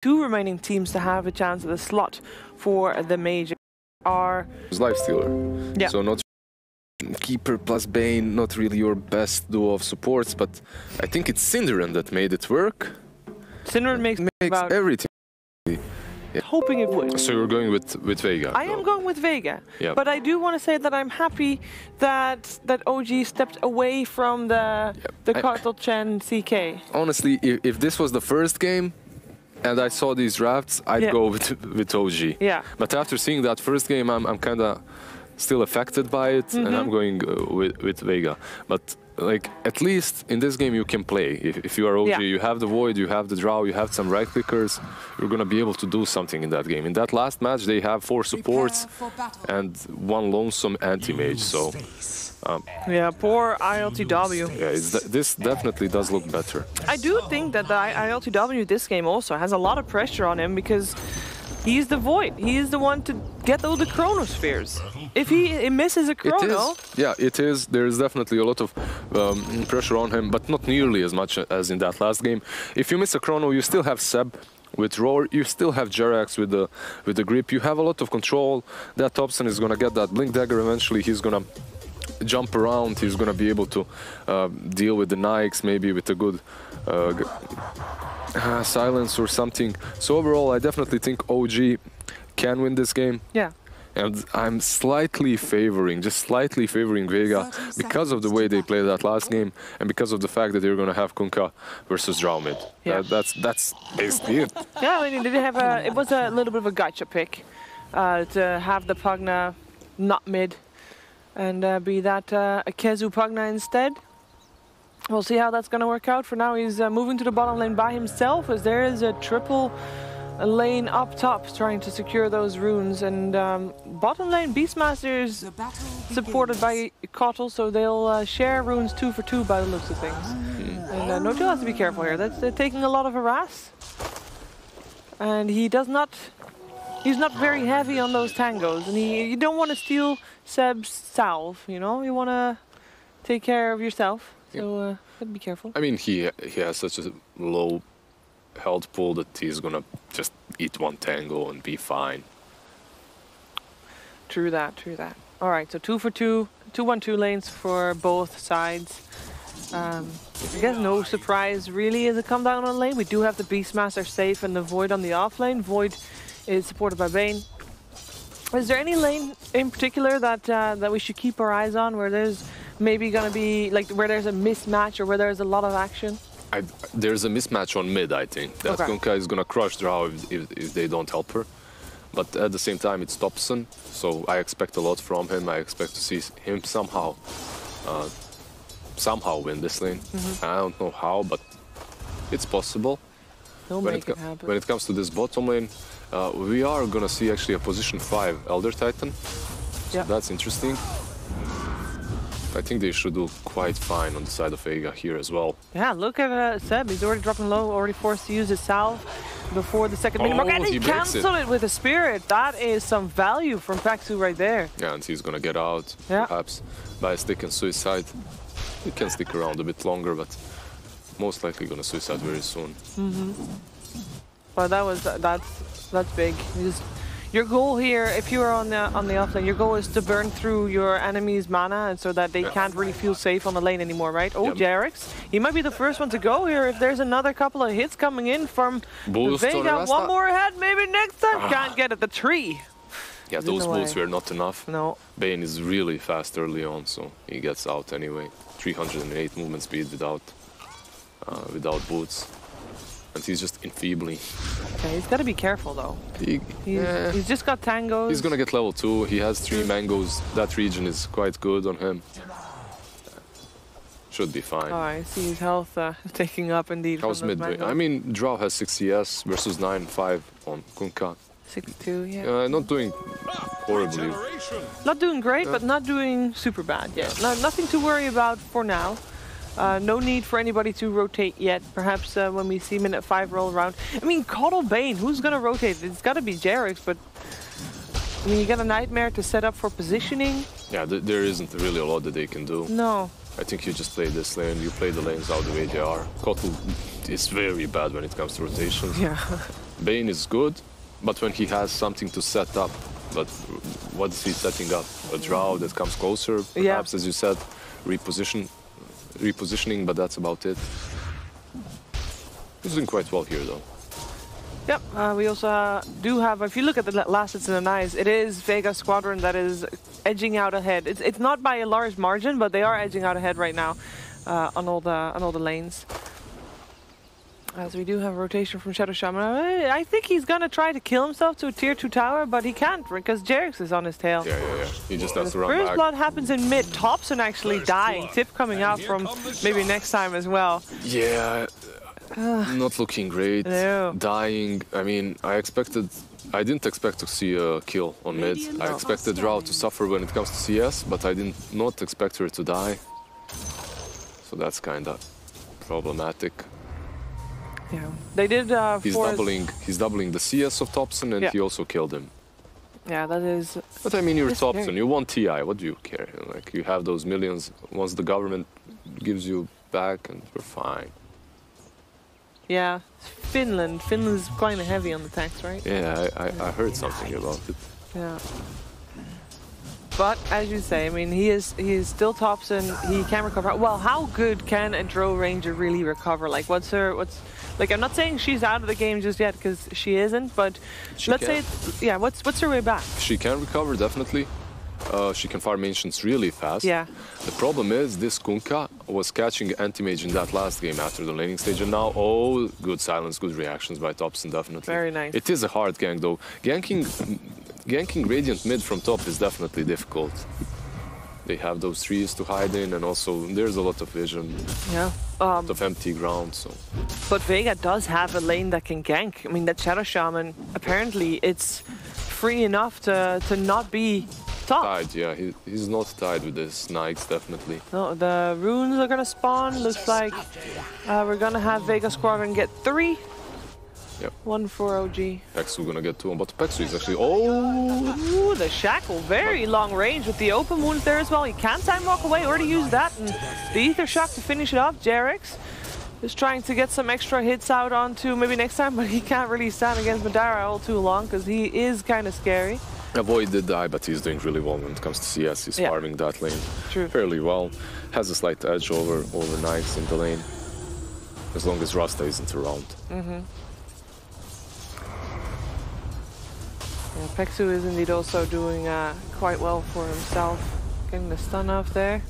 two remaining teams to have a chance at the slot for the major are... Lifestealer. Yeah. So not Keeper plus Bane, not really your best duo of supports, but I think it's Synderen that made it work. Synderen makes about everything. Yeah. Hoping it would. So you're going with Vega? I am going with Vega, yeah. But I do want to say that I'm happy that OG stepped away from the Cartel Chen CK. Honestly, if this was the first game and I saw these drafts, I'd go with OG. Yeah. But after seeing that first game, I'm kind of still affected by it, and I'm going with Vega. But like, at least in this game you can play. If you are OG, you have the Void, you have the Drow, you have some right clickers, you're gonna be able to do something in that game. In that last match, they have 4 supports and 1 lonesome anti-mage, so... yeah, poor ILTW. Yeah, this definitely does look better. I do think that the ILTW this game also has a lot of pressure on him because he's the Void. He is the one to get all the Chronospheres. If he misses a Chrono... It is. There is definitely a lot of pressure on him, but not nearly as much as in that last game. If you miss a Chrono, you still have Seb with Roar, you still have Jerax with the grip, you have a lot of control. That Thompson is going to get that Blink Dagger eventually, he's going to jump around, he's going to be able to deal with the Nikes, maybe with a good silence or something. So overall, I definitely think OG can win this game. Yeah. And I'm slightly favoring Vega because of the way they played that last game and because of the fact that they're going to have Kunkka versus Drow mid. Yeah. That's basically it. Yeah, I mean, it was a little bit of a gacha pick to have the Pugna not mid and be that a Kezu Pugna instead. We'll see how that's going to work out. For now, he's moving to the bottom lane by himself as there is a triple lane up top trying to secure those runes, and bottom lane Beastmasters supported by Kotl, so they'll share runes 2 for 2 by the looks of things. And No2 has to be careful here. They're taking a lot of harass, and he's not very heavy on those tangos, and you don't want to steal Seb's salve, you know, you want to take care of yourself, so be careful. I mean, he has such a low health pool that he's gonna just eat 1 tango and be fine. True that, true that. All right, so 2 for 2, 2-1-2 lanes for both sides. I guess no surprise really as it come down on lane. We do have the Beastmaster safe and the Void on the off lane. Void is supported by Bane. Is there any lane in particular that we should keep our eyes on, where there's maybe gonna be like where there's a mismatch or where there's a lot of action? There's a mismatch on mid, I think. That Kunkka is gonna crush Drow if they don't help her. But at the same time, it's Thompson, so I expect a lot from him. I expect to see him somehow win this lane. I don't know how, but it's possible. He'll make it happen. When it comes to this bottom lane, we are gonna see actually a position 5 Elder Titan. So that's interesting. I think they should do quite fine on the side of Vega here as well. Yeah, look at Seb. He's already dropping low, already forced to use his salve before the second mini mark, and he cancelled it with a spirit. That is some value from Paxu right there. Yeah, and he's gonna get out, perhaps by a stick and suicide. He can stick around a bit longer, but most likely gonna suicide very soon. Well, that's big. Your goal here, if you are on the offlane, your goal is to burn through your enemy's mana, and so that they can't really feel safe on the lane anymore, right? Oh, Jerax, he might be the first one to go here. If there's another couple of hits coming in from Vega, one more head, maybe next time. Can't get at the tree. Yeah, those boots were not enough. No. Bane is really fast early on, so he gets out anyway. 308 movement speed without boots. And he's just enfeebling. Okay, he's got to be careful though. He's just got tangos. He's gonna get level 2. He has 3 mangoes. That region is quite good on him. Should be fine. Oh, I see his health taking up indeed. How's midway? I mean, Drow has 6 CS versus 9-5 on Kunkka. 6-2, yeah. Not doing horribly. Not doing great, but not doing super bad yet. Nothing to worry about for now. No need for anybody to rotate yet. Perhaps when we see minute 5 roll around. I mean, Kotl Bane, who's going to rotate? It's got to be Jerax, but I mean, you got a Nightmare to set up for positioning. Yeah, there isn't really a lot that they can do. No. I think you just play this lane, you play the lanes out the way they are. Kotl is very bad when it comes to rotations. Yeah. Bane is good, but when he has something to set up. But what is he setting up? A drow that comes closer, perhaps, as you said, repositioning, but that's about it. He's doing quite well here, though. Yep, we also do have, if you look at the last hits in the knives, it is Vega Squadron that is edging out ahead. It's not by a large margin, but they are edging out ahead right now on all the lanes. As we do have a rotation from Shadow Shaman. I think he's going to try to kill himself to a tier 2 tower, but he can't because Jerix is on his tail. Yeah. He just has to run First back. blood happens in mid. Thompson actually dying. Tip coming out from maybe next time as well. Yeah, not looking great. No. Dying. I mean, I didn't expect to see a kill on mid. I expected Drow to suffer when it comes to CS, but I did not expect her to die. So that's kind of problematic. Yeah, they did. He's doubling the CS of Thompson, and he also killed him. Yeah, that is. But I mean, you're Thompson. You want TI. What do you care? Like, you have those millions. Once the government gives you back, and we're fine. Yeah, Finland. Finland's quite heavy on the tax, right? Yeah, I heard something about it. Yeah. But as you say, I mean, he is still Thompson. He can recover. Well, how good can a Drow Ranger really recover? Like, like, I'm not saying she's out of the game just yet, because she isn't, but let's say, what's her way back? She can recover, definitely. She can farm Ancients really fast. Yeah. The problem is, this Kunkka was catching anti-mage in that last game after the laning stage, and now, good silence, good reactions by Thompson, definitely. Very nice. It is a hard gank, though. Ganking Radiant mid from top is definitely difficult. They have those trees to hide in, and also there's a lot of vision. Yeah. A lot of empty ground, so. But Vega does have a lane that can gank. I mean, that Shadow Shaman, apparently it's free enough to not be top. Tied, yeah. He's not tied with this Knights, definitely. No, the runes are gonna spawn. Looks like we're gonna have Vega Squadron get 3. Yep. 1 for OG. Pexu gonna get 2, but Pexu is actually... Ooh, the shackle. Very long range with the open wounds there as well. He can't time walk away or to use that. And the Ether Shock to finish it off. Jerix is trying to get some extra hits out onto maybe next time, but he can't really stand against Madara all too long because he is kind of scary. Avoid did die, but he's doing really well when it comes to CS. He's farming that lane fairly well. Has a slight edge over Knights in the lane, as long as Rasta isn't around. Yeah, Pexu is indeed also doing quite well for himself. Getting the stun off there.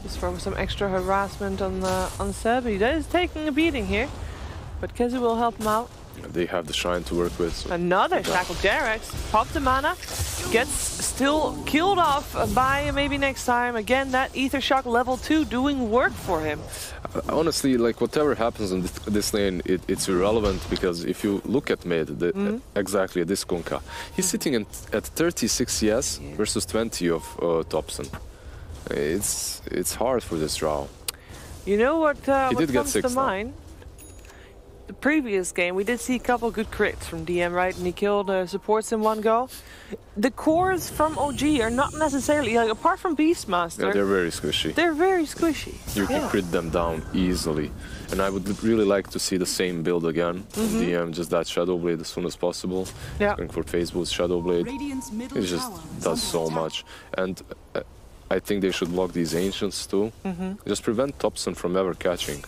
Just for some extra harassment on Seb. He is taking a beating here, but Kezu will help him out. They have the Shrine to work with. So. Another Shackle Jerix. Pop the mana. Gets still killed off by maybe next time. Again, that Ether Shock level 2 doing work for him. Honestly, like, whatever happens in this lane, it's irrelevant, because if you look at mid, exactly this Kunkka, he's sitting at 36 CS versus 20 of Thompson. It's hard for this Drow. You know what did get comes 6 to now. mind? The previous game, we did see a couple good crits from DM, right? And he killed supports in one go. The cores from OG are not necessarily, like, apart from Beastmaster. Yeah, they're very squishy. They're very squishy. You can crit them down easily. And I would really like to see the same build again. From DM, just that Shadow Blade as soon as possible. Yeah. Going for Phase Boost Shadow Blade. It just does so much. And I think they should block these Ancients too. Just prevent Thompson from ever catching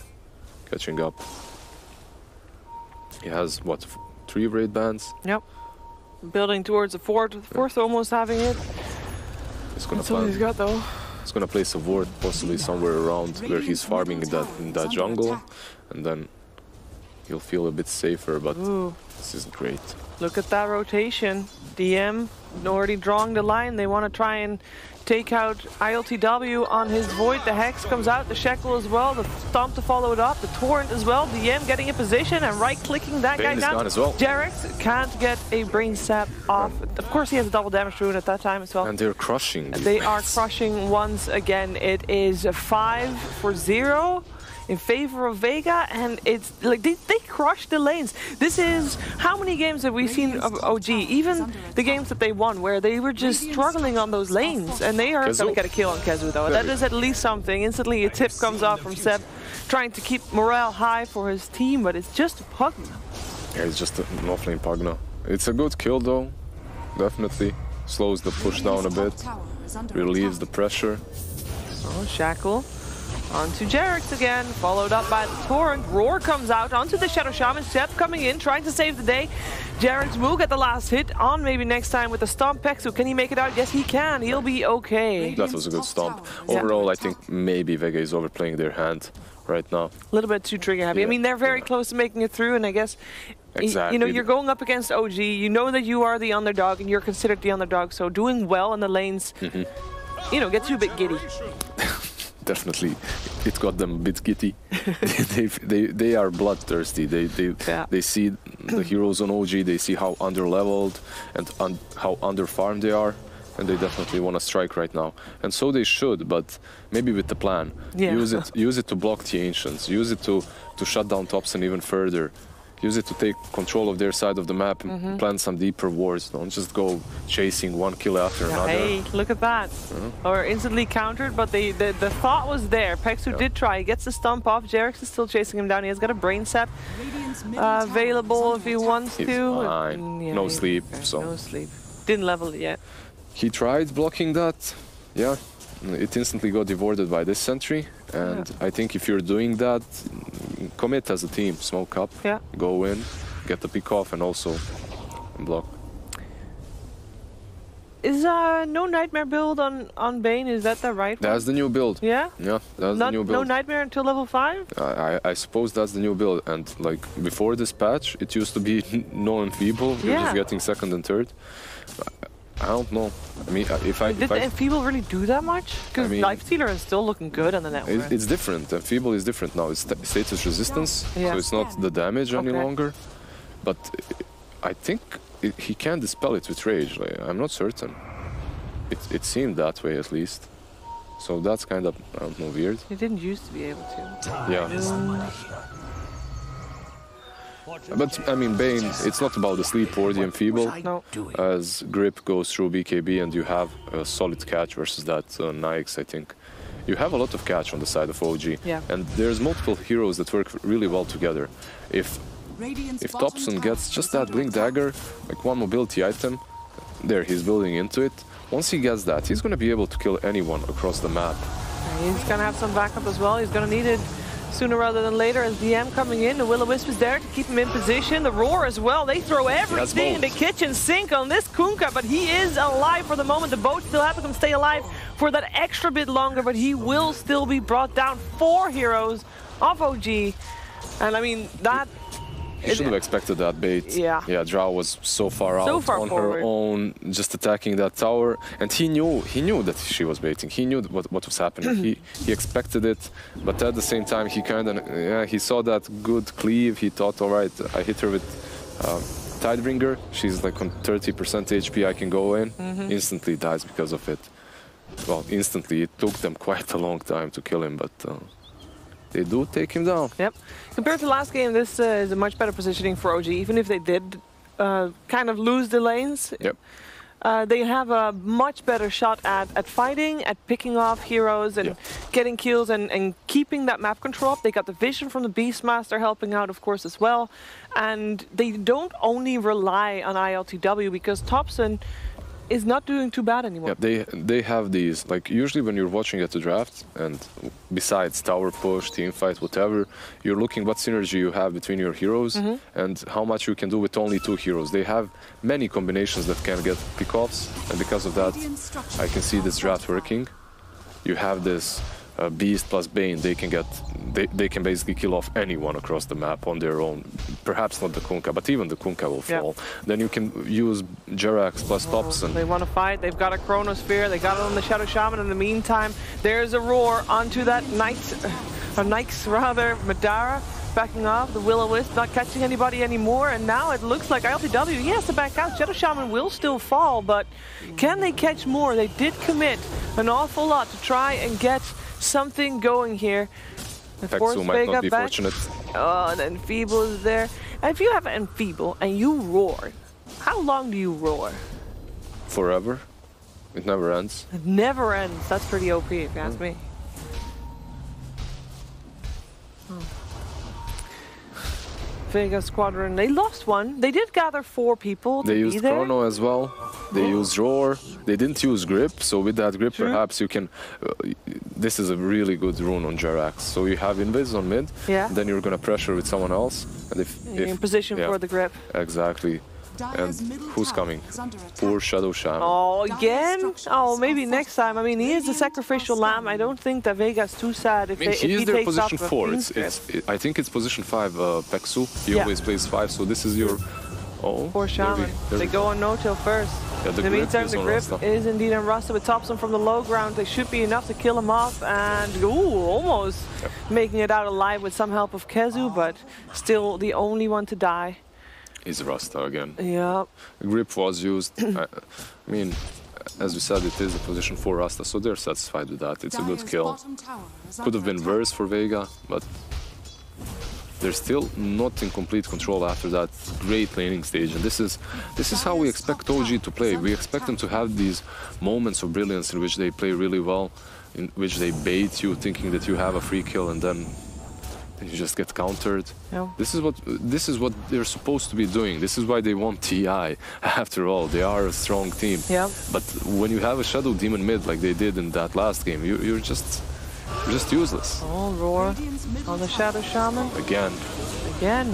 up. He has, what, 3 raid bans? Yep. Building towards a fourth almost having it. That's all he's got, though. He's gonna place a ward possibly somewhere around where he's farming in that jungle, and then he'll feel a bit safer, but this isn't great. Look at that rotation. DM already drawing the line. They want to try and take out ILTW on his Void. The Hex comes out, the Shekel as well, the Stomp to follow it up, the Torrent as well. DM getting in position and right-clicking that guy down. Gone as well. Jerix can't get a Brain Sap off. Of course, he has a double damage rune at that time as well. And they're crushing. They are crushing once again. It is 5-0 in favor of Vega, and it's like they crush the lanes. This is, how many games have we seen of OG, even the games that they won, where they were just struggling on those lanes, and they are going to get a kill on Kezu, though. That is at least something. Instantly a tip comes off from Seb, trying to keep morale high for his team, but it's just a Pugna. Yeah, it's just an off-lane Pugna. It's a good kill though, definitely. Slows the push down a bit, relieves the pressure. Oh, Shackle onto Jarex again, followed up by the Torrent. Roar comes out onto the Shadow Shaman. Seb coming in, trying to save the day. Jarex will get the last hit on maybe next time with the Stomp Pexu. Can he make it out? Yes, he can. He'll be okay. That was a good stomp. Overall, I think maybe Vega is overplaying their hand right now. A little bit too trigger happy. Yeah, I mean, they're very close to making it through, and I guess Exactly. you know, you're going up against OG. You know that you are the underdog, and you're considered the underdog. So doing well in the lanes, you know, gets you a bit giddy. Definitely, it got them a bit giddy. they are bloodthirsty. They see the heroes on OG. They see how underleveled and how underfarmed they are, and they definitely want to strike right now. And so they should, but maybe with the plan. Yeah. Use it to block the Ancients. Use it to shut down Topson even further. Use it to take control of their side of the map and plan some deeper wars. Don't just go chasing one kill after another. Hey, look at that. Or instantly countered, but the thought was there. Pexu did try. He gets the stomp off. Jarex is still chasing him down. He has got a brain sap available if he wants to. Fine. Yeah, No sleep. Okay. So No sleep. Didn't level it yet. he tried blocking that. Yeah. It instantly got devoured by this sentry, and I think if you're doing that, commit as a team, smoke up, go in, get the pick off, and also block. Is no Nightmare build on Bane? Is that the right one? That's the new build. Yeah? Yeah, that's the new build. No Nightmare until level 5? I suppose that's the new build, and like before this patch, it used to be no enfeeble. You're just getting second and third. I don't know. I mean, Did the Enfeeble really do that much? Because Lifestealer is still looking good on the network. It's different. Enfeeble is different now. It's status resistance, so it's not the damage any longer. But I think he can dispel it with rage. Like, I'm not certain. It seemed that way at least. So that's kind of, I don't know, weird. He didn't used to be able to. Yeah. But I mean, Bane, it's not about the sleep or the enfeeble. No. As Grip goes through BKB and you have a solid catch versus that Nyx, I think. You have a lot of catch on the side of OG. Yeah. And there's multiple heroes that work really well together. If Topson gets just that Blink Dagger, like one mobility item, there, he's building into it. Once he gets that, he's going to be able to kill anyone across the map. He's going to have some backup as well. He's going to need it sooner rather than later. As DM coming in, the Will-O-Wisp is there to keep him in position. The Roar as well. They throw everything in the kitchen sink on this Kunkka, but he is alive for the moment. The boat still having him stay alive for that extra bit longer, but he will still be brought down. 4 heroes off OG. And I mean, that... You should have expected that bait. Yeah. Yeah, Drow was so far out on her own, just attacking that tower, and he knew that she was baiting. He knew what was happening. he expected it, but at the same time, he kind of he saw that good cleave. He thought, all right, I hit her with Tidebringer. She's like on 30% HP. I can go in. Instantly dies because of it. Well, instantly. It took them quite a long time to kill him, but. They do take him down. Yep. Compared to last game, this is a much better positioning for OG. Even if they did kind of lose the lanes, they have a much better shot at fighting, at picking off heroes and getting kills and keeping that map control up. They got the vision from the Beastmaster helping out, of course, as well. And they don't only rely on ILTW because Topson is not doing too bad anymore. Yeah, they have these, like usually when you're watching at the draft, and besides tower push, team fight, whatever, you're looking what synergy you have between your heroes and how much you can do with only 2 heroes. They have many combinations that can get pickoffs, and because of that, I can see this draft working. You have this Beast plus Bane, they can basically kill off anyone across the map on their own. Perhaps not the Kunkka, but even the Kunkka will fall. Then you can use Jerax plus Topson. They want to fight. They've got a Chronosphere. They got it on the Shadow Shaman. In the meantime, there's a Roar onto that Nyx rather, Madara. Backing off, the Will-O-Wisp not catching anybody anymore, and now it looks like ILTW, yes, to back out. Shadow Shaman will still fall, but can they catch more? They did commit an awful lot to try and get something going here. Pexu might not be fortunate. Oh, and Enfeeble is there. And if you have Enfeeble and you roar, how long do you roar? Forever. It never ends. It never ends. That's pretty OP if you ask me. Vega Squadron, they lost one. They did gather 4 people to They be used there. Chrono as well. They used Roar. They didn't use Grip, so with that Grip, perhaps you can... this is a really good rune on Jerax. So you have Invis on mid, then you're going to pressure with someone else. And if in position for the Grip. Exactly. And who's coming? Poor Shadow Shaman. Oh, again? Oh, maybe next time. I mean, he is a sacrificial lamb. I don't think that Vega's too sad if, if he their takes position up 4. I think it's position 5, Peksu. He always plays 5, so this is your... Oh, poor Shaman. They go on no-till first. Yeah, in the meantime, the Grip is indeed on Rasta with Thompson from the low ground. They should be enough to kill him off, and almost making it out alive with some help of Kezu, but still the only one to die. Is Rasta again. Yeah. Grip was used. I mean, as we said, it is a position for Rasta, so they're satisfied with that. It's a good kill. Could have been worse for Vega, but they're still not in complete control after that great laning stage. And this is how we expect OG to play. We expect them to have these moments of brilliance in which they play really well, in which they bait you, thinking that you have a free kill, and then you just get countered. Yeah. This is what they're supposed to be doing. This is why they want TI. After all, they are a strong team. Yeah. But when you have a Shadow Demon mid like they did in that last game, you're just useless. Oh, Roar on the Shadow Shaman. Again,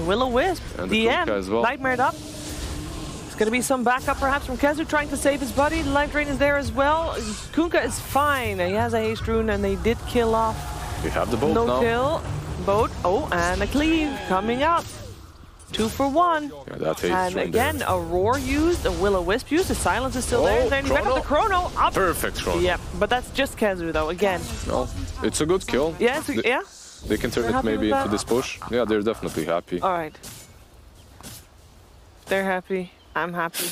Will-O-Wisp. And the DM, as well. Nightmared up. There's going to be some backup perhaps from Kezu trying to save his buddy. The life drain is there as well. Kunkka is fine. He has a haste rune and they did kill off. We have the boat now. No kill. Boat. Oh, and a cleave coming up. 2 for 1. Yeah, that haste and rune again, there. a Roar used, a Will-O-Wisp used. The silence is still there. Then you back up the Chrono. Up. Perfect Chrono. Yep, but that's just Kezu though, again. No, it's a good kill. Yeah, They can turn it maybe into this push. Yeah, they're definitely happy. All right. They're happy. I'm happy.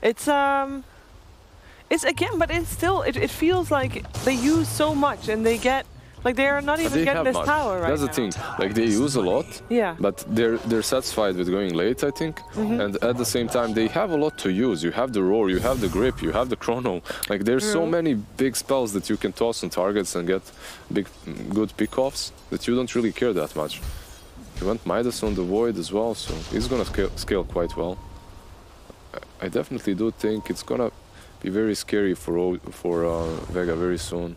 It's again, but it's still, it feels like they use so much and they get, like they are not even getting this tower right That's now. the thing. Like they use a lot. Yeah. But they're satisfied with going late, I think. And at the same time, they have a lot to use. You have the Roar, you have the Grip, you have the Chrono. Like there's so many big spells that you can toss on targets and get good pickoffs that you don't really care that much. He went Midas on the Void as well, so he's gonna scale quite well. I definitely do think it's gonna be very scary for Vega very soon.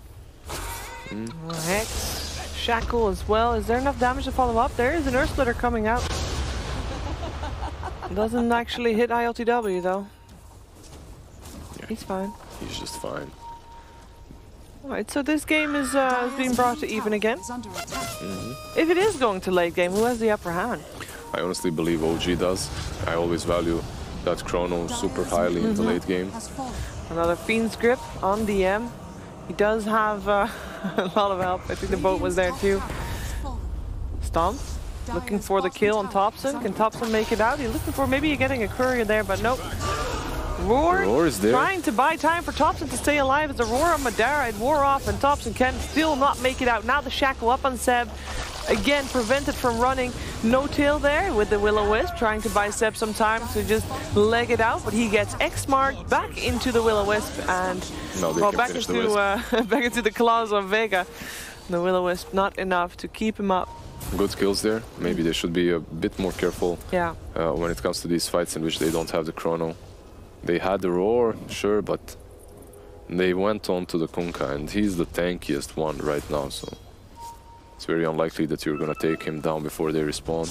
Hex, Shackle as well. Is there enough damage to follow up? There is an Earth Splitter coming out. Doesn't actually hit ILTW though. Yeah. He's fine. He's just fine. Alright, so this game is being brought to even again. If it is going to late game, who has the upper hand? I honestly believe OG does. I always value that Chrono super highly in the late game. Another Fiend's Grip on DM. He does have a lot of help. I think the boat was there too. Stomp, looking for the kill on Thompson. Can Thompson make it out? He's looking for maybe getting a courier there, but nope. Roar is there. Trying to buy time for Thompson to stay alive. It's a Roar on Madara. It wore off and Thompson can still not make it out. Now the Shackle up on Seb. Again, prevented from running. No tail there with the Will-O-Wisp, trying to buy Seb some time to just leg it out, but he gets X-marked back into the Will-O-Wisp and back into the claws of Vega. The Will-O-Wisp not enough to keep him up. Good kills there. Maybe they should be a bit more careful when it comes to these fights in which they don't have the Chrono. They had the Roar, sure, but they went on to the Kunkka, and he's the tankiest one right now, so it's very unlikely that you're gonna take him down before they respawn.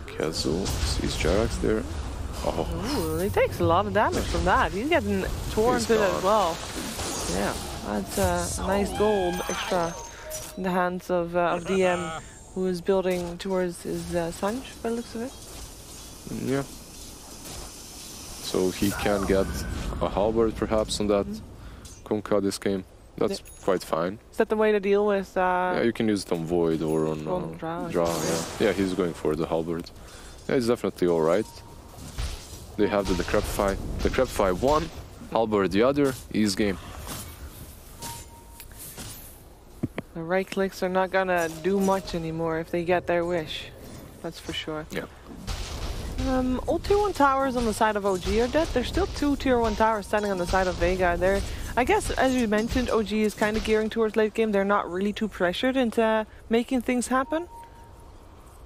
Kezu sees Jerax there. Oh. Ooh, he takes a lot of damage from that. He's getting torn to it as well. Yeah, that's a nice gold extra in the hands of DM, who is building towards his Sanj, by the looks of it. Yeah. So he can get a halberd perhaps on that Kunkka this game. That's quite fine. Is that the way to deal with... yeah, you can use it on Void or on Draw. Yeah, he's going for the halberd. Yeah, it's definitely alright. They have the Decrepify. Decrepify one, halberd the other, easy game. The right clicks are not gonna do much anymore if they get their wish. That's for sure. Yeah. All tier 1 towers on the side of OG are dead. There's still 2 tier 1 towers standing on the side of Vega. They're, I guess, as you mentioned, OG is kind of gearing towards late game. They're not really too pressured into making things happen.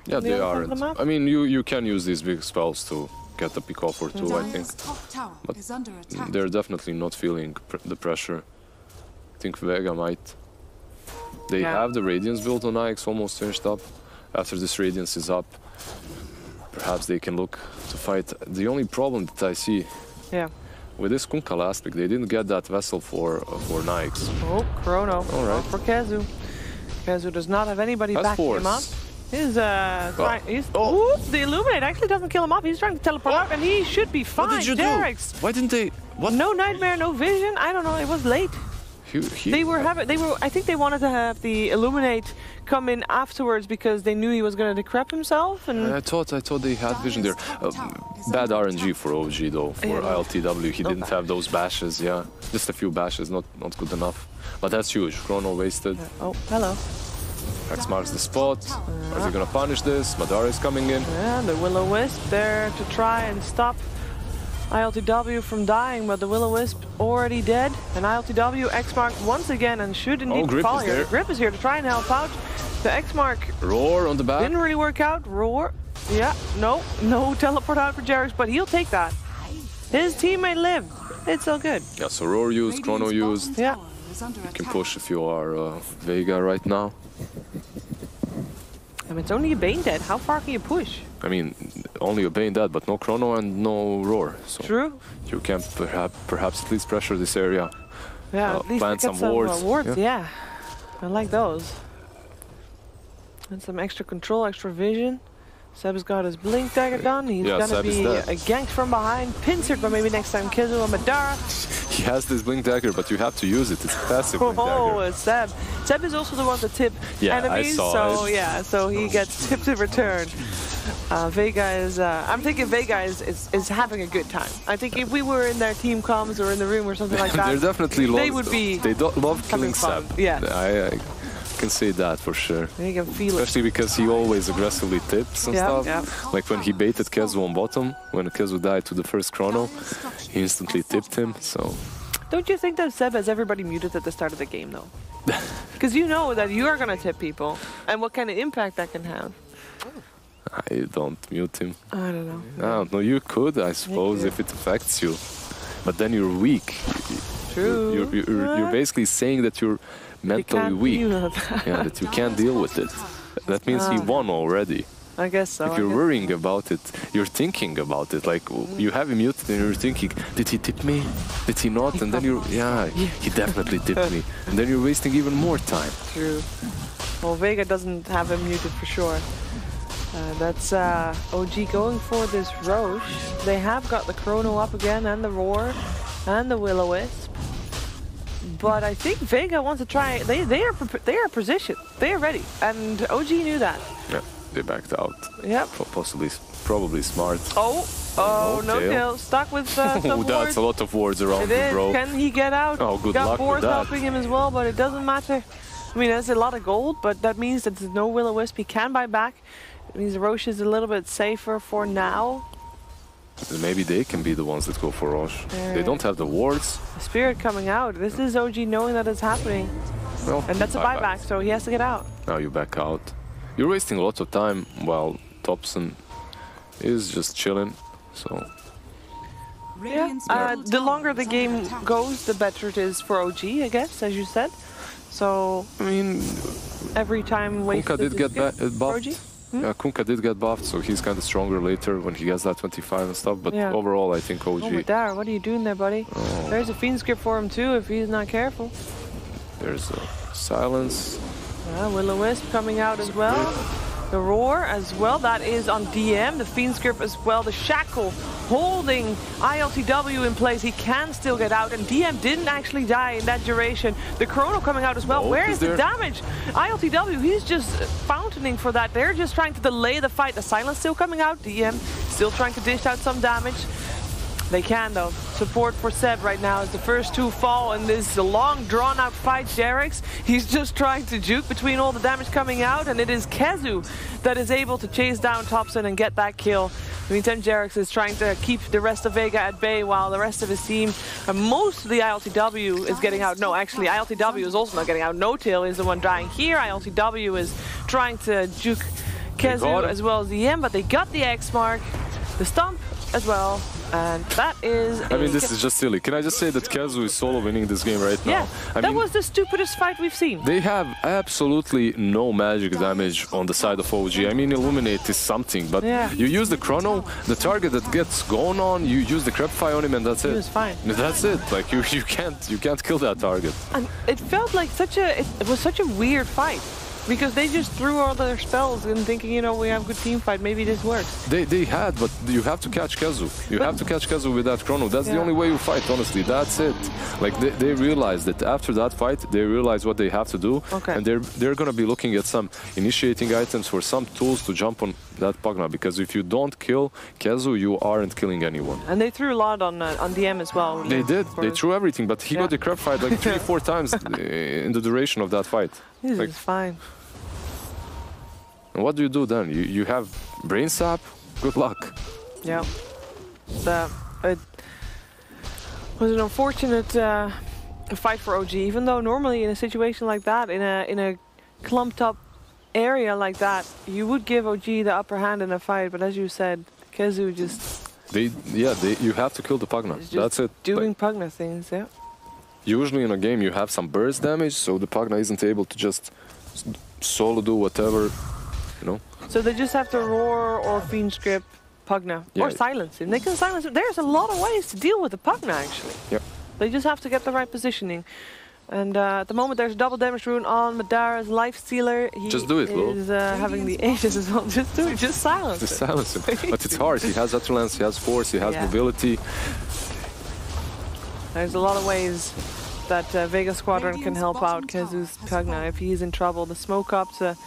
Yeah, they aren't. I mean, you can use these big spells to get a pick off or two, I think. But they're definitely not feeling the pressure. I think Vega might. They have the Radiance build on Ix almost finished up. After this Radiance is up, perhaps they can look to fight. The only problem that I see with this Kunkka last pick, they didn't get that vessel for Nyx. Oh, Chrono. All right. For Kezu. Kezu does not have anybody backing him up. He's the Illuminate actually doesn't kill him off. He's trying to teleport out, and he should be fine. What did you do? Why didn't they? What? No Nightmare, no Vision. I don't know. It was late. They were. I think they wanted to have the Illuminate come in afterwards because they knew he was going to decrep himself. And I thought they had Vision there. Bad RNG for OG though. For ILTW, he didn't have those bashes. Yeah, just a few bashes, not good enough. But that's huge. Chrono wasted. Oh, hello. X marks the spot. Are they gonna punish this? Madara is coming in. Yeah, the Will-O-Wisp there to try and stop ILTW from dying, but the Will-O-Wisp already dead. And ILTW X-marked once again and should indeed fall here. Grip is here to try and help out. The X-mark Roar on the back. Didn't really work out. Roar. Yeah, no teleport out for Jerix, but he'll take that. His teammate lived. It's all good. Yeah, so Roar used, Chrono used. Yeah. You can push if you are Vega right now. I mean, it's only a Bane dead. How far can you push? I mean, only a Bane dead, but no Chrono and no Roar. So true. You can perhaps at least pressure this area. Yeah, at least plant some wards. Yeah, I like those. And some extra control, extra vision. Seb's got his blink dagger done. He's gonna be ganked from behind, pincered, but maybe next time Kizu or Madara. He has this blink dagger, but you have to use it. It's a passive blink dagger. Oh, it's Seb. Seb is also the one to tip enemies, so he gets tipped in return. Vega is. I'm thinking Vega is having a good time. I think if we were in their team comms or in the room or something like that, they're definitely they would be. They love killing Seb. Yeah. I can say that for sure. You can feel especially because he always aggressively tips and stuff. Yeah. Like when he baited Kezu on bottom, when Kezu died to the first Chrono, he instantly tipped him. So. Don't you think that Seb has everybody muted at the start of the game though? Because you know that you are gonna tip people, and what kind of impact that can have. I don't mute him. I don't know. I don't know. You could, I suppose, if it affects you, but then you're weak. True. You're basically saying that you're mentally weak. Yeah, that you can't deal with it. That means he won already. I guess so. If you're worrying about it, you're thinking about it. Like you have him muted and you're thinking, did he tip me? Did he not? And then he definitely tipped me. And then you're wasting even more time. True. Well, Vega doesn't have him muted for sure. That's OG going for this Roche. They have got the Chrono up again and the Roar and the Will-O-Wisp. But I think Vega wants to try. They are positioned. They are ready, and OG knew that. Yeah, they backed out. Yep. Probably smart. Oh, no kill. Stuck with some wards. That's a lot of wards around him, bro. Can he get out? Oh, good got luck boards with that. helping him as well, but it doesn't matter. I mean, that's a lot of gold, but that means that there's no Will-O-Wisp. He can buy back. It means Roche is a little bit safer for now. Maybe they can be the ones that go for Roche. They don't have the wards. The Spirit coming out. This is OG knowing that it's happening. Well, and that's a buyback, so he has to get out. Now you back out. You're wasting a lot of time while Thompson is just chilling. So. Yeah. The longer the game goes, the better it is for OG, I guess, as you said. So. I mean, every time wasted did get buffed. Yeah, Kunkka did get buffed, so he's kind of stronger later when he gets that 25 and stuff, but overall I think OG... Oh, Madara, what are you doing there, buddy? Oh. There's a Fiend Script for him too, if he's not careful. There's a Silence. Will-O-Wisp coming out as well. The Roar as well, that is on DM. The Fiend Script as well, the Shackle holding ILTW in place. He can still get out, and DM didn't actually die in that duration. The Chrono coming out as well. Where is the damage? ILTW, he's just fountaining for that. They're just trying to delay the fight. The Silence still coming out. DM still trying to dish out some damage. They can though. Support for Seb right now as the first two fall in this long drawn out fight. Jerix, he's just trying to juke between all the damage coming out, and it is Kezu that is able to chase down Thompson and get that kill. In the meantime, Jerix is trying to keep the rest of Vega at bay while the rest of his team, most of the ILTW is getting out. No, actually ILTW is also not getting out. No-Tail is the one dying here. ILTW is trying to juke Kezu as well as the M, but they got the X mark, the stomp as well, and that is. I mean, this is just silly. Can I just say that Kezu is solo winning this game right now? Yeah, that was the stupidest fight we've seen. They have absolutely no magic damage on the side of OG. I mean, Illuminate is something, but you use the Chrono, the target that gets going on, you use the Crepify on him, and that's it. He was fine. That's it. Like you can't kill that target. And it felt like it was such a weird fight. Because they just threw all their spells and thinking, you know, we have a good team fight, maybe this works. They had, but you have to catch Kezu. You have to catch Kezu with that Chrono. That's the only way you fight, honestly. That's it. Like, they realized that after that fight, they realized what they have to do. Okay. And they're going to be looking at some initiating items for some tools to jump on that Pugna. Because if you don't kill Kezu, you aren't killing anyone. And they threw a lot on DM as well. They did. They threw everything, but he got the crap fight like 3-4 times in the duration of that fight. This is fine. And what do you do then? You have brain sap? Good luck. Yeah. It was an unfortunate fight for OG, even though normally in a situation like that, in a clumped up area like that, you would give OG the upper hand in a fight, but as you said, Kezu just... you have to kill the Pugna. That's it. Doing Pugna things, yeah. Usually in a game you have some burst damage, so the Pugna isn't able to just solo do whatever. You know? So they just have to roar or fiend script Pugna or silence him. They can silence him. There's a lot of ways to deal with the Pugna actually. Yep. They just have to get the right positioning. And at the moment there's a double damage rune on Madara's Life Stealer. He just do it, Will. is having the Aegis as well. Just do it. Just silence Just silence him. But it's hard. He has Utterlance, he has Force, he has mobility. There's a lot of ways that Vega Squadron can help out Kezu's Pugna if he's in trouble. The smoke up to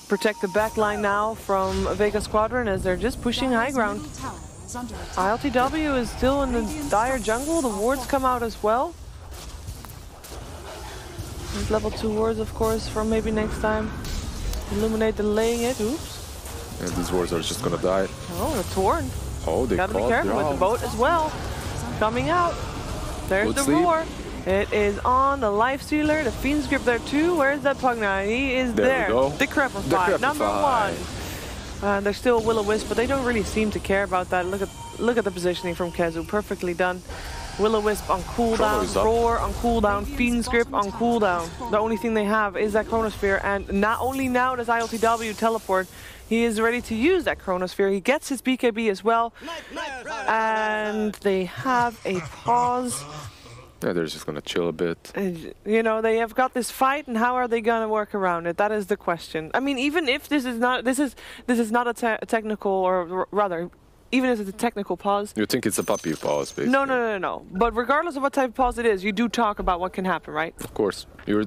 protect the backline now from Vega Squadron as they're just pushing high ground. ILTW is still in the dire jungle. The wards come out as well. There's level 2 wards, of course, from maybe next time. Illuminate delaying it. Oops. And these wards are just gonna die. Oh, the Torn. Oh, they gotta be careful with the boat as well. Coming out. There's the roar. It is on the Life Stealer, the Fiend's Grip there too. Where's that Pugna? He is there. We go. The Crepify, number 1. There's still Will-O-Wisp, but they don't really seem to care about that. Look at the positioning from Kezu, perfectly done. Will-O-Wisp on cooldown, Roar on cooldown, Fiend's Grip on cooldown. The only thing they have is that Chronosphere, and not only now does ILTW teleport, he is ready to use that Chronosphere. He gets his BKB as well, and they have a pause. Yeah, they're just gonna chill a bit. You know, they have got this fight, and how are they gonna work around it? That is the question. I mean, even if this is not a technical, or rather, even if it's a technical pause. You think it's a puppy pause, basically? No. But regardless of what type of pause it is, you do talk about what can happen, right? Of course. You're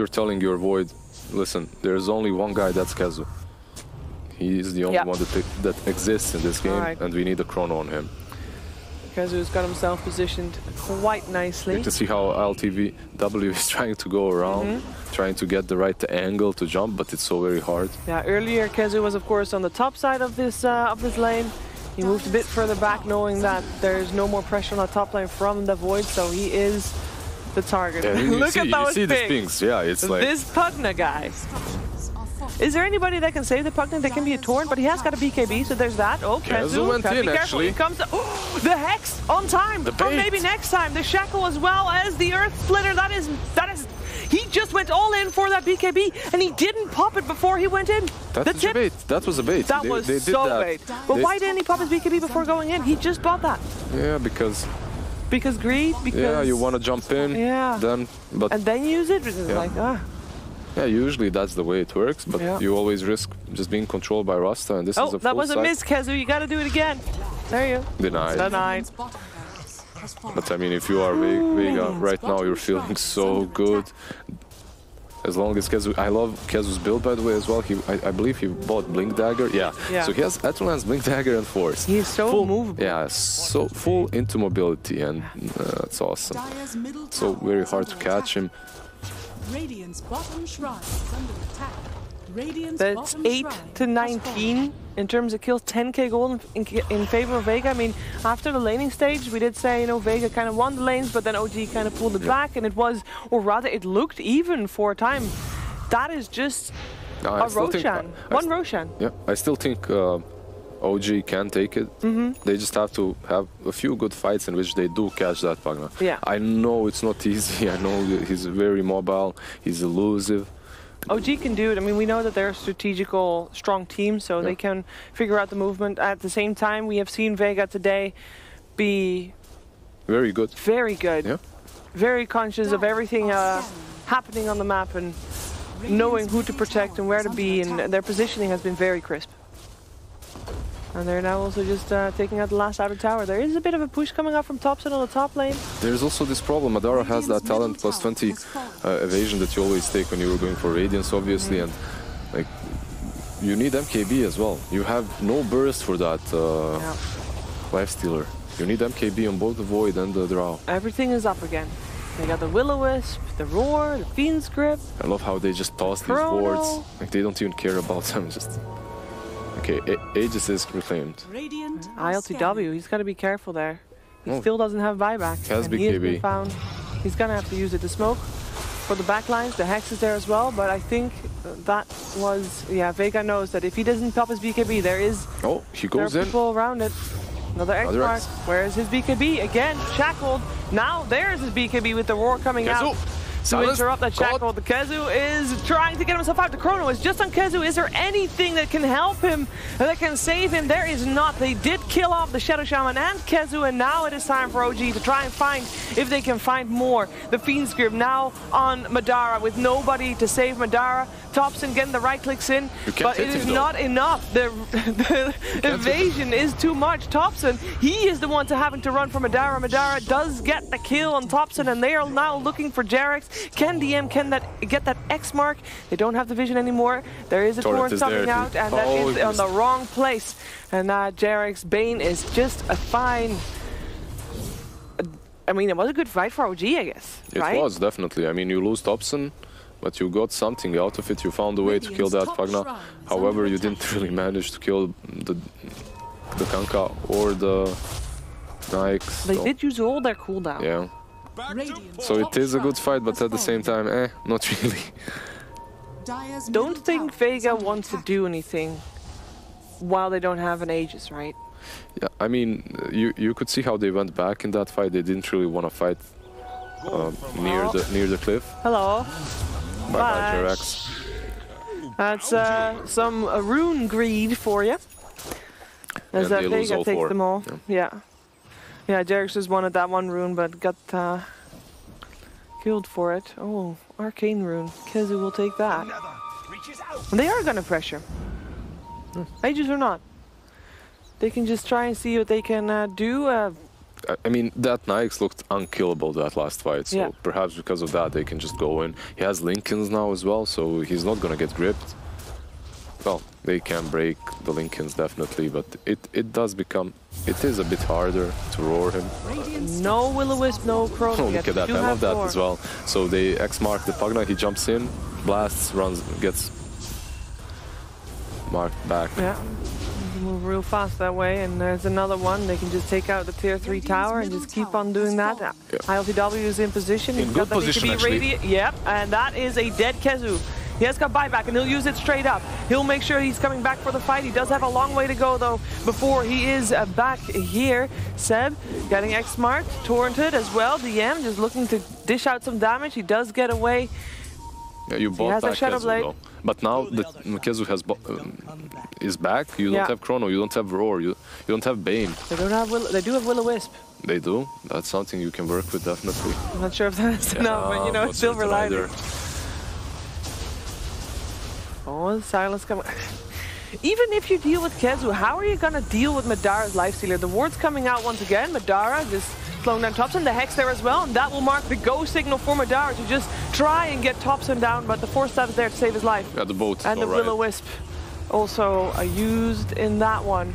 telling your Void, listen, there's only one guy, that's Kezu. He is the only one that exists in this game, and we need a Chrono on him. Kezu's got himself positioned quite nicely. You can see how LTW is trying to go around, trying to get the right angle to jump, but it's so very hard. Yeah, earlier Kezu was of course on the top side of this lane. He moved a bit further back, knowing that there's no more pressure on the top lane from the Void, so he is the target. Yeah, Look at those things. Yeah, it's like this Pugna guy. Is there anybody that can save the Pugna? That can be a Torn, but he has got a BKB, so there's that. Oh, Kezu went in, be careful. He comes. Oh, the Hex on time. Or maybe next time. The Shackle as well as the Earth Splitter. That is. He just went all in for that BKB, and he didn't pop it before he went in. That's a bait. That was a bait. That was so bait. But why didn't he pop his BKB before going in? He just bought that. Yeah, because greed. Because you want to jump in. Yeah. And then use it. Like Yeah, usually that's the way it works, but you always risk just being controlled by Rasta, and this is a full that was a miss, Kezu. You got to do it again. There you go. Denied. But I mean, if you are Vega right now, you're feeling so good. As long as Kezu, I love Kezu's build, by the way, as well. I believe he bought Blink Dagger. Yeah. So he has Atlan's Blink Dagger and Force. He's so movable. Yeah, so full into mobility, and that's awesome. So very hard to catch him. Radiant's bottom shrine is under attack. That's 8 to 19 in terms of kills, 10k gold in favor of Vega. I mean, after the laning stage, we did say, you know, Vega kind of won the lanes, but then OG kind of pulled it back, and it was, or rather, it looked even for a time. That is just No, A Roshan. One Roshan. Yeah, I still think OG can take it. They just have to have a few good fights in which they do catch that Pugna. Yeah. I know it's not easy. I know he's very mobile. He's elusive. OG can do it. I mean, we know that they're a strategical, strong team, so they can figure out the movement. At the same time, we have seen Vega today be very good. Very good. Yeah. Very conscious of everything happening on the map and knowing who to protect and where to be, and their positioning has been very crisp. And they're now also just taking out the last outer tower. There is a bit of a push coming up from Topson on the top lane. There's also this problem. Madara has that talent plus 20 evasion that you always take when you were going for Radiance, obviously, and like you need MKB as well. You have no burst for that Lifestealer. You need MKB on both the Void and the Drow. Everything is up again. They got the Will-O-Wisp, the Roar, the Fiend's Grip. I love how they just toss these wards. Like they don't even care about them. Just okay. Aegis is reclaimed. ILTW. He's got to be careful there. He still doesn't have buyback. Has BKB. He has been found. He's gonna have to use it to smoke for the backlines. The Hex is there as well, but I think that was Vega knows that if he doesn't pop his BKB, there is. Oh, he goes in. People around it. Another X mark. Where is his BKB? Again, shackled. Now there's his BKB with the Roar coming out. To interrupt that shackle. The Kezu is trying to get himself out. The Chrono is just on Kezu. Is there anything that can help him, that can save him? There is not. They did kill off the Shadow Shaman and Kezu, and now it is time for OG to try and find if they can find more. The Fiend's Grip now on Madara with nobody to save Madara. Topson getting the right clicks in, but it is not enough. The evasion is too much. Topson, he is the one having to run for Madara. Madara does get the kill on Topson, and they are now looking for Jarex. Can DM get that X mark? They don't have the vision anymore. There is a torrent coming out, and that is on the wrong place. And Jarek's Bane is just a fine. I mean, it was a good fight for OG, I guess. It was, definitely. I mean, you lose Topson, but you got something out of it. You found a way to kill that Pugna. However, you didn't really manage to kill the Kanka or the Nyx. They did use all their cooldown. Yeah. So it is a good fight, but at the same time, not really. Don't think Vega wants to do anything while they don't have an Aegis, right? Yeah, I mean, you could see how they went back in that fight. They didn't really want to fight near the cliff. Hello. Bye, Jarex. That's some rune greed for you. As Vega takes them all. Yeah, Jarex just wanted that one rune, but got killed for it. Oh, arcane rune. Kezu will take that. And they are gonna pressure. Aegis or not. They can just try and see what they can do. I mean, that Nyx looked unkillable that last fight, so perhaps because of that they can just go in. He has Lincolns now as well, so he's not gonna get gripped. Well, they can break the Lincolns definitely, but it is a bit harder to roar him. No Will-O-Wisp, no Chrono. Oh, look at that, I love that as well. So they X-mark the Pugna, he jumps in, blasts, runs, gets marked back. Yeah, move real fast that way, and there's another one. They can just take out the tier 3 tower and just keep on doing that. ILTW is in position. In good position, actually. Yep, and that is a dead Kezu. He has got buyback, and he'll use it straight up. He'll make sure he's coming back for the fight. He does have a long way to go, though, before he is back here. Seb getting X-marked, torrented as well. DM just looking to dish out some damage. He does get away. Yeah, you bought back Kezu, though. But now that Kezu is back, you don't have Chrono, you don't have Roar, you don't have Bane. They don't have they do have Will-O-Wisp. They do? That's something you can work with, definitely. I'm not sure if that's enough, but you know, Silver Lining. Oh, Silence coming. Even if you deal with Kezu, how are you going to deal with Madara's Lifestealer? The ward's coming out once again. Madara just slowing down Topson. The Hex there as well, and that will mark the go signal for Madara to just try and get Topson down, but the Force Staff is there to save his life. Yeah, the boat. And the Will-O-Wisp also used in that one.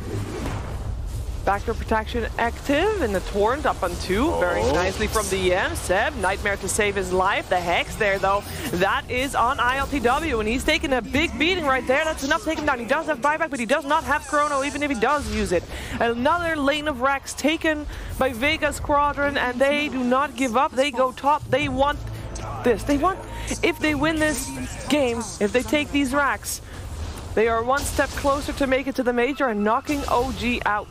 Backdoor protection active, and the Torrent up on 2. Very nicely from the EM. Seb, Nightmare to save his life. The Hex there, though, that is on ILTW, and he's taking a big beating right there. That's enough to take him down. He does have buyback, but he does not have Chrono, even if he does use it. Another lane of racks taken by Vega Squadron, and they do not give up. They go top. They want this. They want if they win this game, if they take these racks, they are one step closer to make it to the major and knocking OG out.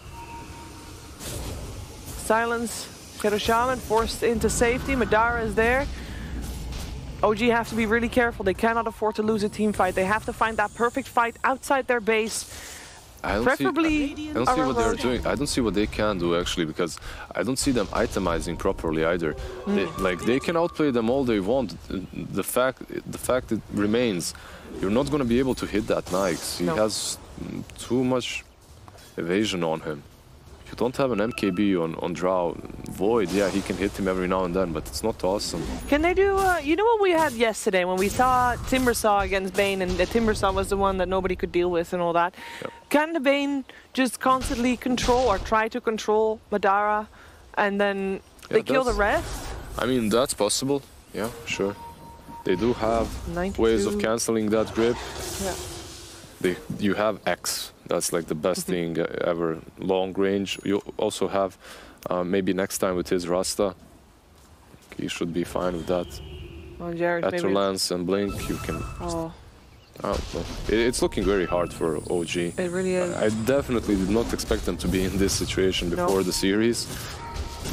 Silence, Shadow Shaman forced into safety. Madara is there. OG have to be really careful. They cannot afford to lose a team fight. They have to find that perfect fight outside their base. Preferably I don't see what they're doing. I don't see what they can do actually, because I don't see them itemizing properly either. They can outplay them all they want. The fact it remains, you're not going to be able to hit that Nyx. He has too much evasion on him. You don't have an MKB on Drow. Void, yeah, he can hit him every now and then, but it's not awesome. Can they do, you know what we had yesterday when we saw Timbersaw against Bane, and the Timbersaw was the one that nobody could deal with and all that. Yep. Can the Bane just constantly control or try to control Madara and then they kill the rest? I mean, that's possible, yeah, sure. They do have 92. ways of cancelling that grip. Yeah. You have X, that's like the best thing ever, long range. You also have, maybe next time with his Rasta, he should be fine with that. Oh, Jared, Lance and Blink, you can... I don't know. It's looking very hard for OG. It really is. I definitely did not expect them to be in this situation before the series.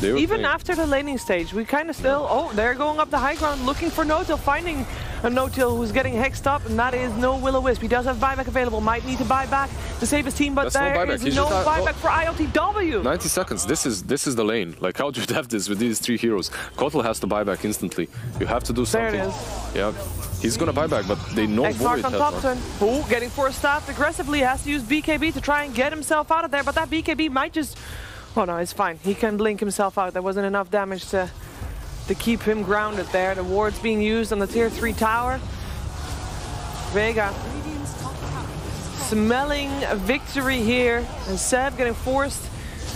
Even after the laning stage, we kind of still... Oh, they're going up the high ground looking for No-Till, finding a No-Till who's getting hexed up, and that is no Will-O-Wisp. He does have buyback available, might need to buy back to save his team, but there is no buyback for ILTW. 90 seconds, this is the lane. Like, how do you have this with these three heroes? Kotal has to buy back instantly. You have to do something. There it is. Yeah, he's gonna buy back, but they know Void on Thompson. Oh, getting force staffed aggressively, has to use BKB to try and get himself out of there, but that BKB might just... Oh no, it's fine. He can blink himself out. There wasn't enough damage to keep him grounded there. The ward's being used on the tier 3 tower. Vega smelling a victory here. And Seb getting forced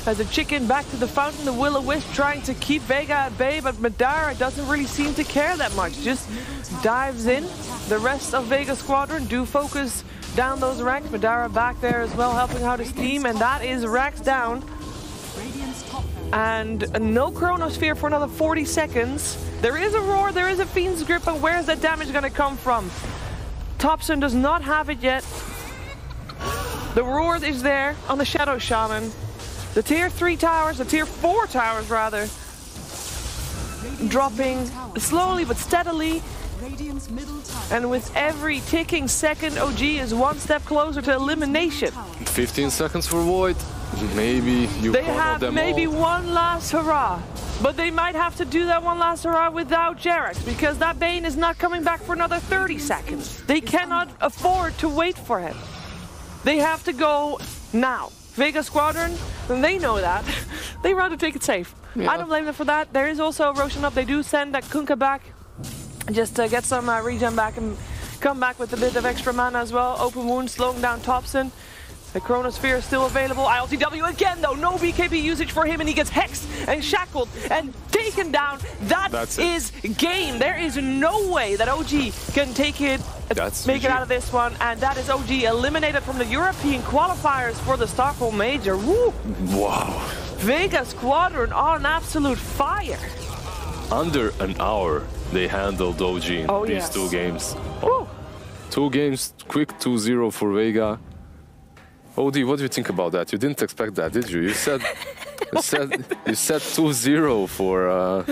as a chicken back to the fountain. The Will-O-Wisp trying to keep Vega at bay, but Madara doesn't really seem to care that much. Just dives in. The rest of Vega Squadron do focus down those racks. Madara back there as well, helping out his team, and that is racks down. And no Chronosphere for another 40 seconds. There is a Roar, there is a Fiend's Grip, but where's that damage going to come from? Thompson does not have it yet. The Roar is there on the Shadow Shaman. The tier 3 towers, the tier 4 towers rather, dropping slowly but steadily. And with every ticking second, OG is one step closer to elimination. 15 seconds for Void. Maybe you they have maybe one last hurrah, but they might have to do that one last hurrah without Jerax, because that Bane is not coming back for another 30 seconds. They cannot afford to wait for him. They have to go now. Vega Squadron, and they know that. They rather take it safe. Yeah. I don't blame them for that. There is also a Roshan up. They do send that Kunkka back just to get some regen back and come back with a bit of extra mana as well. Open wound, slowing down Thompson. The Chronosphere is still available. ILTW again though, no BKB usage for him, and he gets hexed and shackled and taken down. That is game. There is no way that OG can take it, make it out of this one, and that is OG eliminated from the European qualifiers for the Stockholm Major. Woo! Wow. Vega Squadron on absolute fire. Under an hour they handled OG in these 2 games. Woo. 2 games, quick 2-0 for Vega. OD, what do you think about that? You didn't expect that, did you? You said you said 2-0 for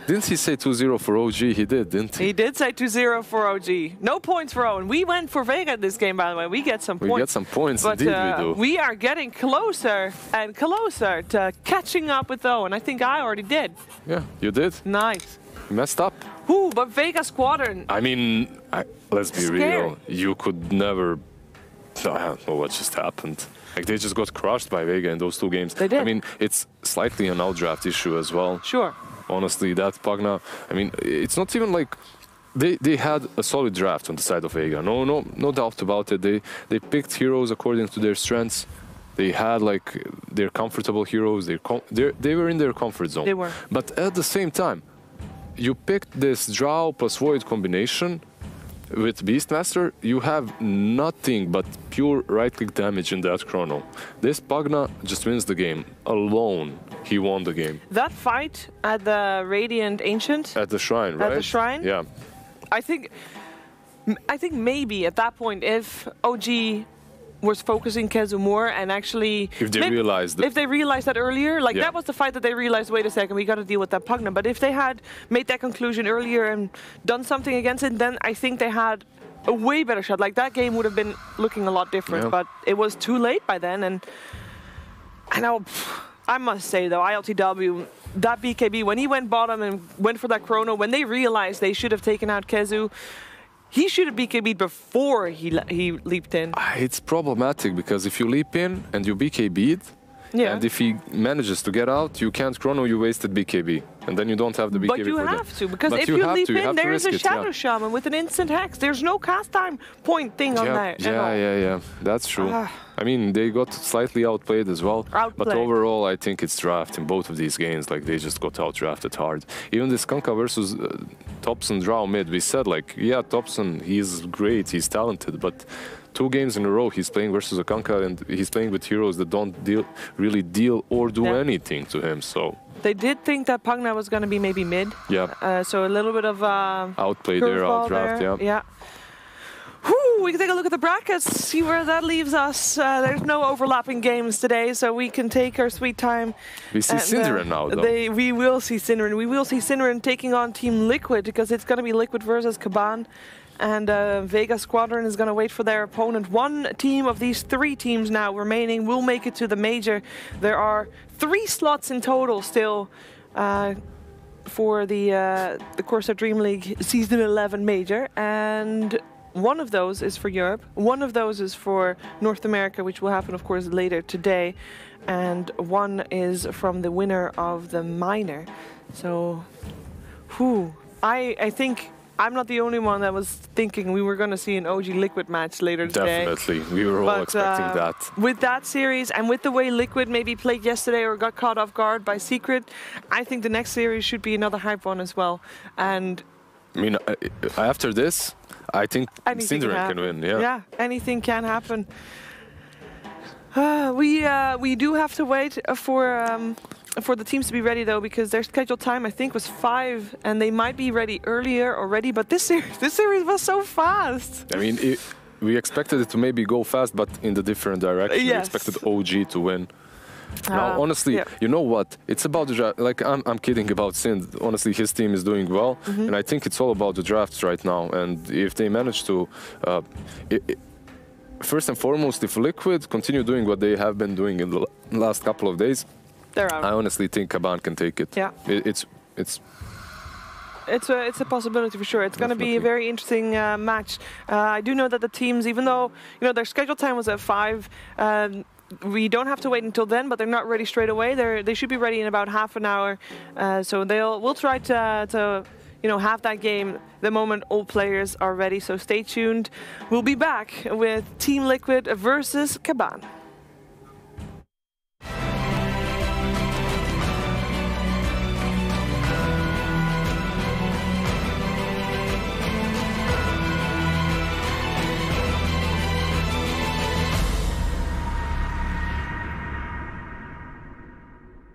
didn't he say 2-0 for OG? He did, didn't he? He did say 2-0 for OG. No points for Owen. We went for Vega this game, by the way. We get some points. We get some points, but, indeed we do. We are getting closer and closer to catching up with Owen. I think I already did. Yeah, you did. Nice. You messed up. Ooh, but Vega Squadron. I mean, let's be real. You could never... I don't know what just happened. Like, they just got crushed by Vega in those 2 games. They did. I mean, it's slightly an outdraft issue as well. Sure. Honestly, that Pugna, I mean, it's not even like they had a solid draft on the side of Vega. No doubt about it. They picked heroes according to their strengths. They had like their comfortable heroes. They were in their comfort zone. They were. But at the same time, you picked this Drow plus Void combination. With Beastmaster, you have nothing but pure right-click damage in that chrono. This Pugna just wins the game. Alone, he won the game. That fight at the Radiant Ancient? At the Shrine, right? At the Shrine? Yeah. I think maybe at that point, if OG was focusing Kezu more and actually... If they realized that... If they realized that earlier, like that was the fight that they realized, wait a second, we got to deal with that Pugna. But if they had made that conclusion earlier and done something against it, then I think they had a way better shot. Like that game would have been looking a lot different, but it was too late by then. And I know, I must say though, ILTW, that BKB, when he went bottom and went for that chrono, when they realized they should have taken out Kezu, he should have BKB'd before he leaped in. It's problematic because if you leap in and you BKB'd, and if he manages to get out, you can't chrono, you wasted BKB. And then you don't have the BKB. But you have to, because if you leap in, there is a Shadow Shaman with an instant hex. There's no cast time point thing on that. Yeah, that's true. I mean, they got slightly outplayed as well. But overall, I think it's draft in both of these games. Like, they just got out-drafted hard. Even this Kanka versus Thompson draw mid, we said, like, yeah, Thompson, he's great, he's talented, but 2 games in a row he's playing versus a Kanka, and he's playing with heroes that don't really deal or do anything to him, so... They did think that Pugna was going to be maybe mid. Yeah. So a little bit of... outplay there, outdraft, yeah. Whew, we can take a look at the brackets, see where that leaves us. There's no overlapping games today, so we can take our sweet time. We see Synderen now, though. We will see Synderen. We will see Synderen taking on Team Liquid, because it's going to be Liquid versus Caban. And Vega Squadron is going to wait for their opponent. 1 team of these 3 teams now remaining will make it to the major. There are 3 slots in total still for the CORSAIR DreamLeague Season 11 major. And 1 of those is for Europe. 1 of those is for North America, which will happen, of course, later today. And 1 is from the winner of the minor. So, I think... I'm not the only one that was thinking we were going to see an OG Liquid match later today. Definitely. We were all expecting that. With that series and with the way Liquid maybe played yesterday or got caught off guard by Secret, I think the next series should be another hype one as well. And I mean, after this, I think Synderen can win. Yeah, anything can happen. We do have to wait for the teams to be ready, though, because their scheduled time, I think, was 5, and they might be ready earlier already, but this series was so fast. I mean, we expected it to maybe go fast, but in the different direction. Yes. We expected OG to win. Now, honestly, you know what? It's about the draft. Like, I'm kidding about Synd. Honestly, his team is doing well, and I think it's all about the drafts right now. And if they manage to... first and foremost, if Liquid continue doing what they have been doing in the last couple of days, I honestly think Caban can take it. Yeah. It's a possibility for sure. It's going to be a very interesting match. I do know that the teams, even though their scheduled time was at 5, we don't have to wait until then, but they're not ready straight away. They should be ready in about half an hour. So we'll try to have that game the moment all players are ready. So stay tuned. We'll be back with Team Liquid versus Caban.